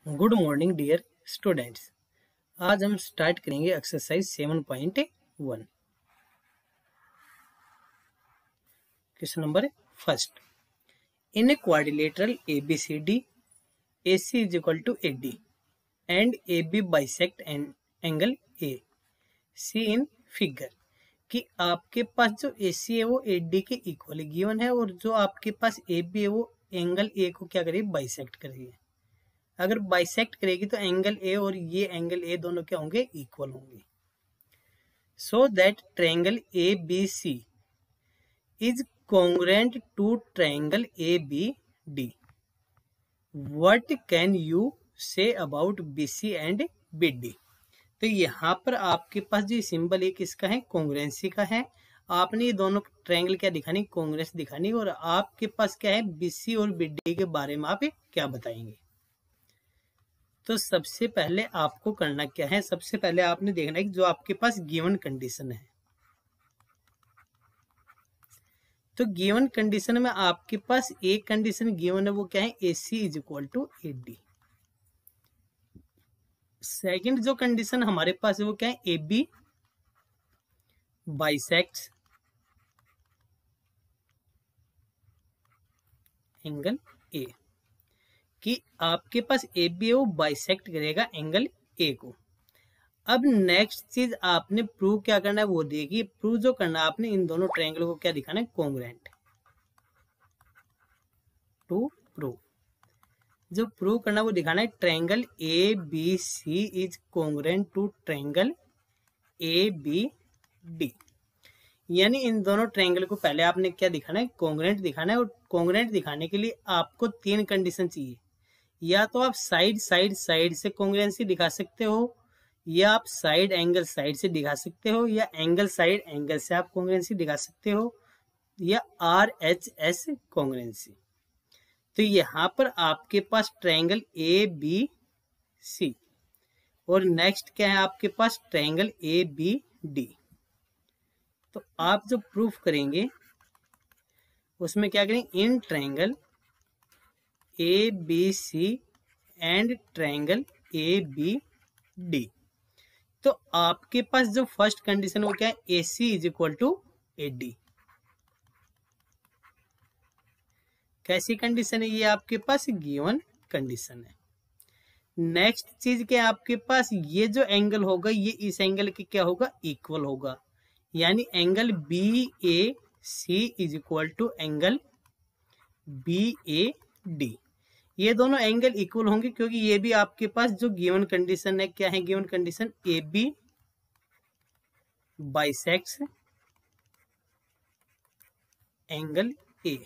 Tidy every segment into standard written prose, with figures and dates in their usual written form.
Good morning dear students. आज हम start करेंगे exercise 7.1। Question number first, in a quadrilateral ABCD AC is equal to AD and AB bisect angle A see in figure. कि आपके पास जो AC है वो AD के equally given है और जो आपके पास AB है वो एंगल A को क्या करेगी, बाइसेक्ट करेगी। अगर बाइसेक्ट करेगी तो एंगल ए और ये एंगल ए दोनों क्या होंगे, इक्वल होंगे। So that triangle ABC is congruent to triangle ABD। What can you say about BC and BD। तो यहाँ पर आपके पास जो सिंबल है किसका है, कॉन्ग्रुएंसी का है। आपने ये दोनों ट्रायंगल क्या दिखानी, कॉन्ग्रुएंस दिखानी। और आपके पास क्या है, BC और BD के बारे में आप क्या बताएंगे। तो सबसे पहले आपको करना क्या है, सबसे पहले आपने देखना है कि जो आपके पास गिवन कंडीशन है, तो गिवन कंडीशन में आपके पास एक कंडीशन गिवन है, वो क्या है, AC is equal to AD। Second जो कंडीशन हमारे पास है वो क्या है, AB बाइसेक्ट्स एंगल A। कि आपके पास AB है वो बाइसेक्ट करेगा एंगल A को। अब नेक्स्ट चीज आपने प्रूव क्या करना है वो देखिए। प्रूव जो करना है आपने, इन दोनों ट्रायंगल को क्या दिखाना है, कॉन्ग्रुएंट। टू प्रूव, जो प्रूव करना है वो दिखाना है triangle ABC is congruent to triangle ABD। यानी इन दोनों ट्रायंगल को पहले आपने क्या दिखाना है, कॉन्ग्रुएंट दिखाना है। और कॉन्ग्रुएंट दिखाने के लिए आपको तीन कंडीशन चाहिए। या तो आप साइड से कॉन्ग्रुएंसी दिखा सकते हो, या आप साइड एंगल साइड से दिखा सकते हो, या एंगल साइड एंगल से आप कॉन्ग्रुएंसी दिखा सकते हो, या RHS कॉन्ग्रुएंसी। तो यहाँ पर आपके पास ट्रायंगल ABC और नेक्स्ट क्या है आपके पास, ट्रायंगल ABD। तो आप जो प्रूफ करेंगे उसमें क्या करेंगे, in triangle ABC and triangle ABD। तो आपके पास जो फर्स्ट कंडीशन वो क्या है, AC is equal to AD। कैसी कंडीशन है ये, आपके पास गिवन कंडीशन है। नेक्स्ट चीज क्या है आपके पास, ये जो एंगल होगा ये इस एंगल के क्या होगा, इक्वल होगा। यानी angle BAC is equal to angle BAD। ये दोनों एंगल इक्वल होंगे क्योंकि ये भी आपके पास जो गिवन कंडीशन है, क्या है given condition, AB bisects angle A।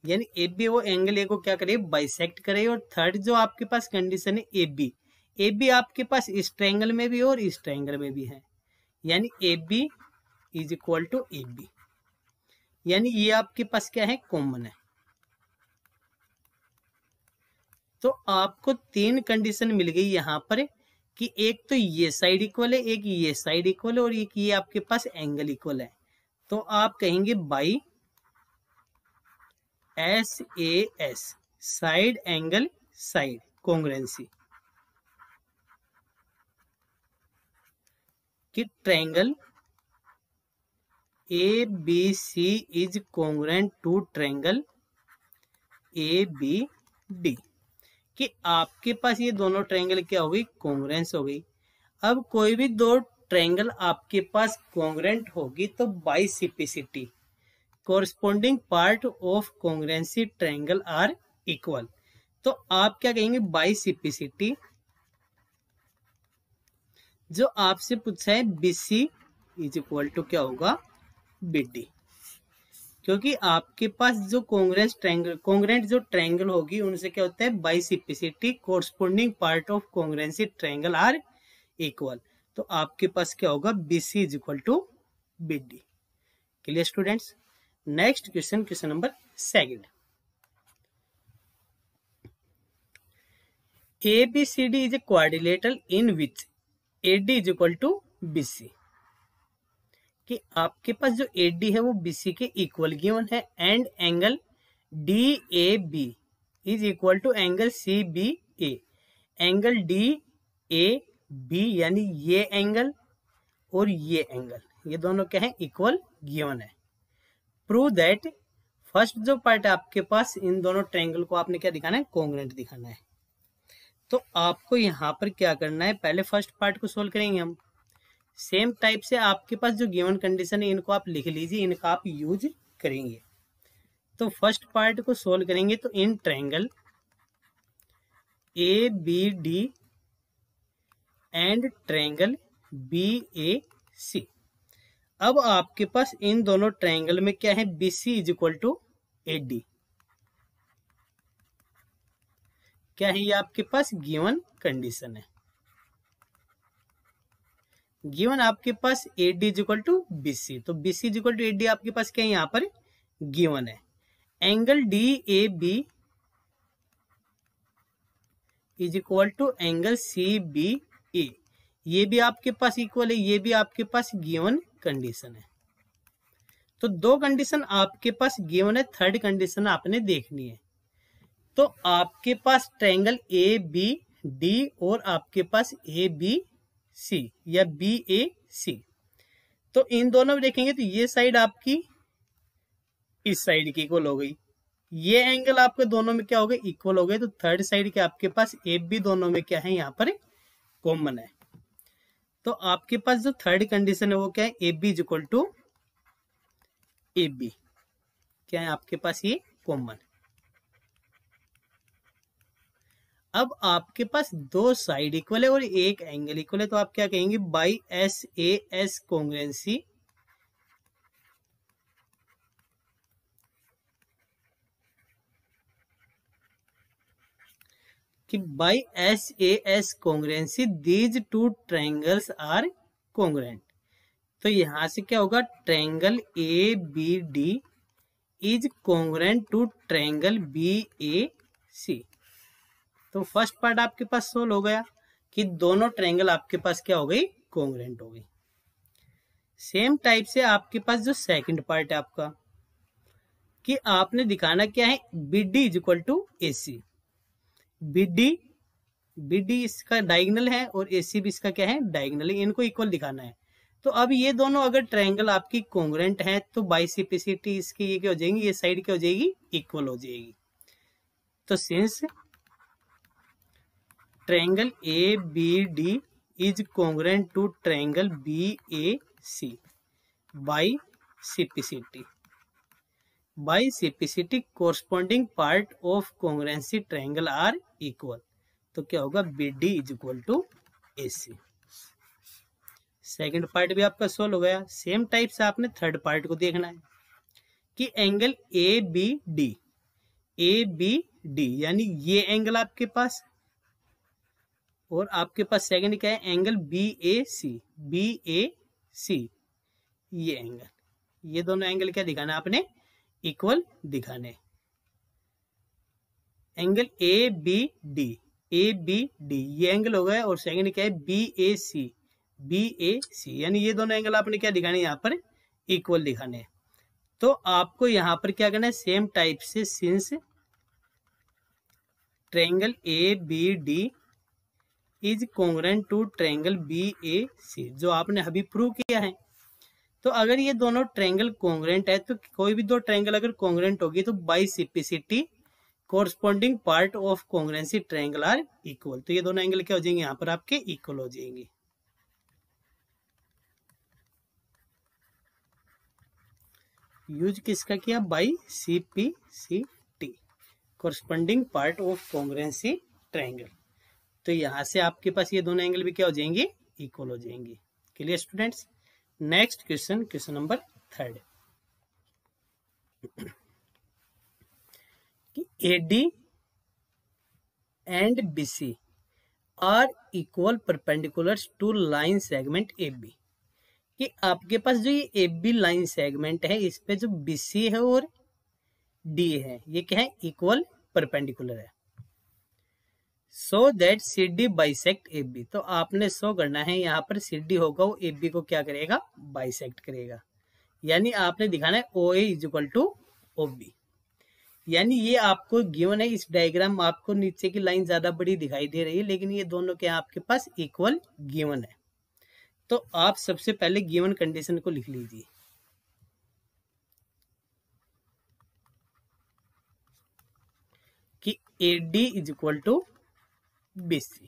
यानी AB वो एंगल A को क्या करे, बाइसेक्ट करे। और थर्ड जो आपके पास कंडीशन है AB आपके पास इस ट्रायंगल में भी और इस ट्रायंगल में भी है। यानी AB is equal to AB। यानी ये आपके पास क्या है, कॉमन है। तो आपको तीन कंडीशन मिल गई यहाँ पर कि एक तो ये साइड इक्वल है, एक ये साइड इक्वल है, और एक ये आपके पास एंगल इक्वल है। तो आप कहेंगे by SAS side angle side congruency, कि triangle ABC is congruent to triangle ABD। कि आपके पास ये दोनों ट्रायंगल क्या हो गई, कॉन्ग्रुएंस हो गई। अब कोई भी दो ट्रायंगल आपके पास कॉन्ग्रुएंट होगी तो by simplicity corresponding part of congruency triangle are equal. तो आप क्या कहेंगे, बाई सिम्प्लिसिटी जो आपसे पूछा है BC इज इक्वल टू क्या होगा, BD। क्योंकि आपके पास जो कॉन्ग्रुएंट जो ट्रायंगल होगी उनसे क्या होता है, by simplicity corresponding part of congruency triangle are equal. तो आपके पास क्या होगा, BC is equal to BD। Clear students. Next question, question number second, ABCD is a quadrilateral in which AD is equal to BC। कि आपके पास जो AD है वो BC के इक्वल गिवन है and angle DAB is equal to angle CBA। Angle D A B यानी ये angle और ये एंगल, ये दोनों क्या है, इक्वल गिवन है। प्रूव दैट, फर्स्ट जो पार्ट है आपके पास, इन दोनों ट्रायंगल को आपने क्या दिखाना है, कॉन्ग्रुएंट दिखाना है। तो आपको यहाँ पर क्या करना है, पहले फर्स्ट पार्ट को सोल्व करेंगे हम। सेम टाइप से आपके पास जो गिवन कंडीशन है इनको आप लिख लीजिए, इनका आप यूज करेंगे। तो फर्स्ट पार्ट को सोल्व करेंगे तो इन triangle A B D and triangle B A C, अब आपके पास इन दोनों ट्रायंगल में क्या है, B C is equal to A D, क्या है ये आपके पास गिवन कंडीशन है। गिवन आपके पास A D is equal to B C, तो B C is equal to A D आपके पास क्या है, यहाँ पर गिवन है। Angle D A B is equal to angle C B ए, ये भी आपके पास इक्वल है, ये भी आपके पास गिवन कंडीशन है। तो दो कंडीशन आपके पास गिवन है, थर्ड कंडीशन आपने देखनी है। तो आपके पास ट्रायंगल ए बी डी और आपके पास ए बी सी या बी ए सी, तो इन दोनों में देखेंगे तो ये साइड आपकी इस साइड की इक्वल हो गई, ये एंगल आपके दोनों में क्या हो गए, इक्वल हो गए। तो थर्ड साइड के आपके पास ए बी दोनों में क्या है, यहाँ पर कॉमन है। तो आपके पास जो थर्ड कंडीशन है वो क्या है, A B is equal to A B, क्या है आपके पास ये कॉमन। अब आपके पास दो साइड इक्वल है और एक एंगल इक्वल है, तो आप क्या कहेंगे, by S A S congruency कि by S A S congruency these two triangles are congruent. तो यहां से क्या होगा, triangle A B D is congruent to triangle B A C. तो फर्स्ट पार्ट आपके पास सोल्व हो गया कि दोनों ट्रायंगल आपके पास क्या हो गई, कॉन्ग्रुएंट हो गई। सेम टाइप से आपके पास जो सेकंड पार्ट है आपका, कि आपने दिखाना क्या है, B D is equal to A C. B D इसका डायगोनल है और ए सी भी इसका क्या है, डायगोनल है, इनको इक्वल दिखाना है। तो अब ये दोनों अगर ट्रायंगल आपकी कॉन्ग्रुएंट है तो बाइसेप्टिसिटी इसकी ये क्या हो जाएगी, ये साइड क्या हो जाएगी, इक्वल हो जाएगी। तो since triangle A B D is congruent to triangle B A C by CPCT corresponding part of congruency triangle are equal. तो क्या होगा, B D is equal to A C. Second part भी आपका solve हो गया। Same type से आपने third part को देखना है कि एंगल ए बी डी यानी ये एंगल आपके पास, और आपके पास सेकंड क्या है, एंगल बी ए सी, ये एंगल, ये दोनों एंगल क्या दिखाना है आपने, इक्वल दिखाने। एंगल ए बी डी ये एंगल हो गया, और सेकंड क्या है, बी ए सी यानी ये दोनों एंगल आपने क्या दिखाने, यहाँ पर इक्वल दिखाने। तो आपको यहाँ पर क्या करना है, सेम टाइप से since triangle A B D is congruent to triangle B A C, जो आपने अभी प्रूव किया है। तो अगर ये दोनों ट्रायंगल कॉन्ग्रुएंट है, तो कोई भी दो ट्रायंगल अगर कॉन्ग्रुएंट होगी तो by CPCT corresponding part of congruency triangle are equal. तो ये दोनों एंगल क्या हो जाएंगे, यहाँ पर आपके इक्वल हो जाएंगे। यूज किसका किया, by CPCT corresponding part of congruency triangle. तो यहां से आपके पास ये दोनों एंगल भी क्या हो जाएंगे, इक्वल हो जाएंगे। Clear students. Next question number 3 कि AD and BC are equal perpendicular to line segment AB, कि आपके पास जो ये AB लाइन सेगमेंट है इस पे जो BC है और D है ये क्या है, इक्वल परपेंडिकुलर है। So that CD bisect AB, तो आपने शो करना है यहाँ पर CD होगा वो AB को क्या करेगा, बाइसेक्ट करेगा। यानी आपने दिखाना है OA is equal to OB। यानी ये आपको गिवन है, इस डायग्राम में आपको नीचे की लाइन ज्यादा बड़ी दिखाई दे रही है, लेकिन ये दोनों क्या आपके पास इक्वल गिवन है। तो आप सबसे पहले गिवन कंडीशन को लिख लीजिए कि AD is equal to BC।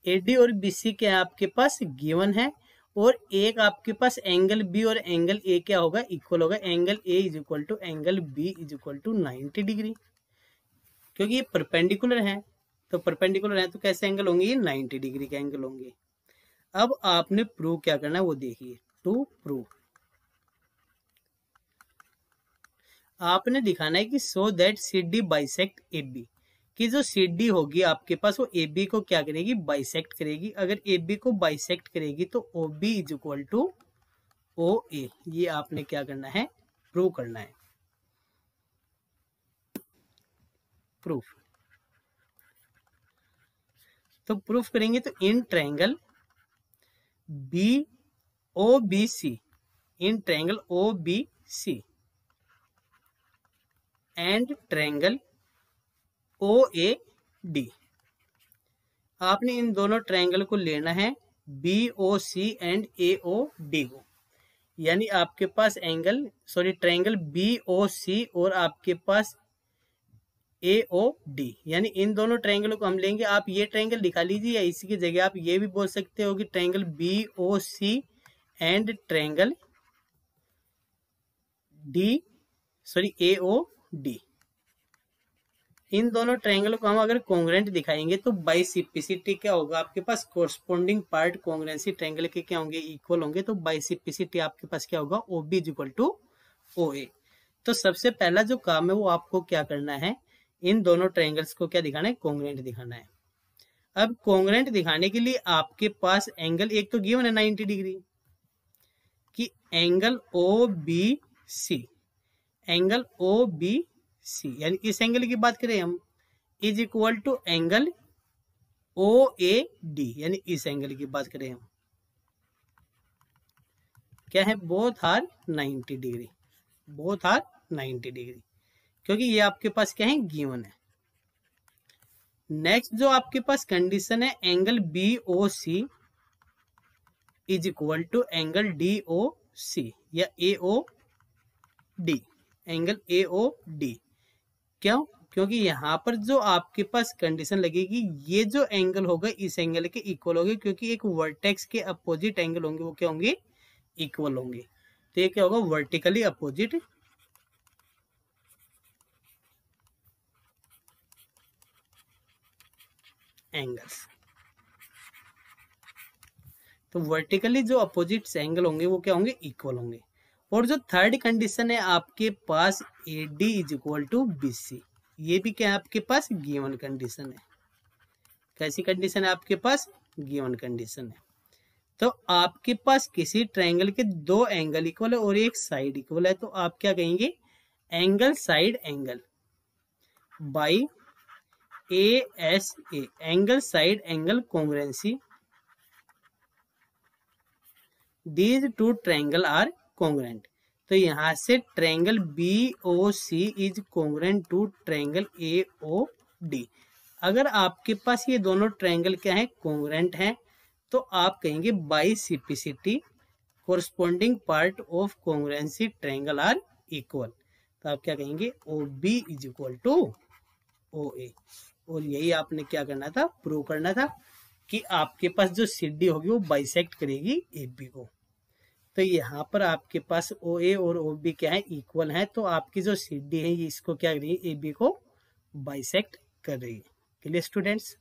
AD और BC क्या आपके पास गिवन है, और एक आपके पास एंगल B और एंगल A क्या होगा, इक्वल होगा। Angle A is equal to angle B is equal to 90 degree, क्योंकि ये परपेंडिकुलर है। तो परपेंडिकुलर है तो कैसे एंगल होंगे, ये 90 डिग्री के एंगल होंगे। अब आपने प्रूव क्या करना है वो देखिए। टू प्रूव आपने दिखाना है कि so that CD bisect AB, कि जो CD होगी आपके पास वो AB को क्या करेगी, बाइसेक्ट करेगी। अगर AB को बाइसेक्ट करेगी तो OB is equal to OA। ये आपने क्या करना है, प्रूव करना है। प्रूफ तो प्रूफ करेंगे तो इन triangle BOBC, in triangle OBC and triangle OAD, आपने इन दोनों ट्रायंगल को लेना है BOC एंड AOD को। यानी आपके पास ट्रायंगल BOC और आपके पास AOD, यानी इन दोनों ट्रायंगलों को हम लेंगे। आप ये ट्रायंगल दिखा लीजिए, या इसी की जगह आप ये भी बोल सकते हो कि triangle BOC and triangle AOD, इन दोनों ट्रायंगलों को हम अगर कॉन्ग्रुएंट दिखाएंगे तो बाइसिपिसिटी क्या होगा आपके पास, कोरस्पोंडिंग पार्ट कॉन्ग्रुएंसी ट्रायंगल के क्या होंगे, इक्वल होंगे। तो बाइसिपिसिटी आपके पास क्या होगा, OB is equal to OA। तो सबसे पहला जो काम है वो आपको क्या करना है, इन दोनों ट्रायंगल्स को क्या दिखाना है, कॉन्ग्रुएंट दिखाना है। अब कॉन्ग्रुएंट दिखाने के लिए आपके पास एंगल एक तो गिवन है 90 डिग्री, कि एंगल OBC, एंगल OBC यानी इस एंगल की बात करें हम, is equal to angle OAD, यानी इस एंगल की बात करें हम, क्या है, both are 90 degree, both are 90 degree, क्योंकि ये आपके पास क्या है, गिवन है। नेक्स्ट जो आपके पास कंडीशन है, angle BOC is equal to angle DOC या AOD, एंगल AOD। क्यों, क्योंकि यहां पर जो आपके पास कंडीशन लगेगी, ये जो एंगल होगा इस एंगल के इक्वल होंगे, क्योंकि एक वर्टेक्स के अपोजिट एंगल होंगे वो क्या होंगे, इक्वल होंगे। तो ये क्या होगा, वर्टिकली अपोजिट एंगल्स। तो वर्टिकली जो अपोजिट एंगल होंगे वो क्या होंगे, इक्वल होंगे। और जो थर्ड कंडीशन है आपके पास AD is equal to BC, ये भी क्या है आपके पास, गिवन कंडीशन है। कैसी कंडीशन है आपके पास, गिवन कंडीशन है। तो आपके पास किसी ट्रायंगल के दो एंगल इक्वल है और एक साइड इक्वल है, तो आप क्या कहेंगे, angle side angle by ASA, angle side angle congruency, these two triangle are congruent. तो यहां से triangle BOC is congruent to triangle AOD। अगर आपके पास ये दोनों ट्रायंगल क्या है, कॉन्ग्रुएंट है, तो आप कहेंगे by CPCT corresponding part of congruency triangle are equal. तो आप क्या कहेंगे, OB is equal to OA। और यही आपने क्या करना था, प्रूव करना था कि आपके पास जो CD होगी वो बाइसेक्ट करेगी AB को। तो यहाँ पर आपके पास OA और OB क्या है, इक्वल है। तो आपकी जो CD है ये इसको क्या कर रही है, AB को बाइसेक्ट कर रही है। Clear students.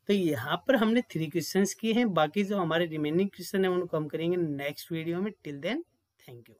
तो यहाँ पर हमने 3 क्वेश्चंस किए हैं, बाकी जो हमारे रिमेनिंग क्वेश्चन है उनको हम करेंगे नेक्स्ट वीडियो में। Till then thank you.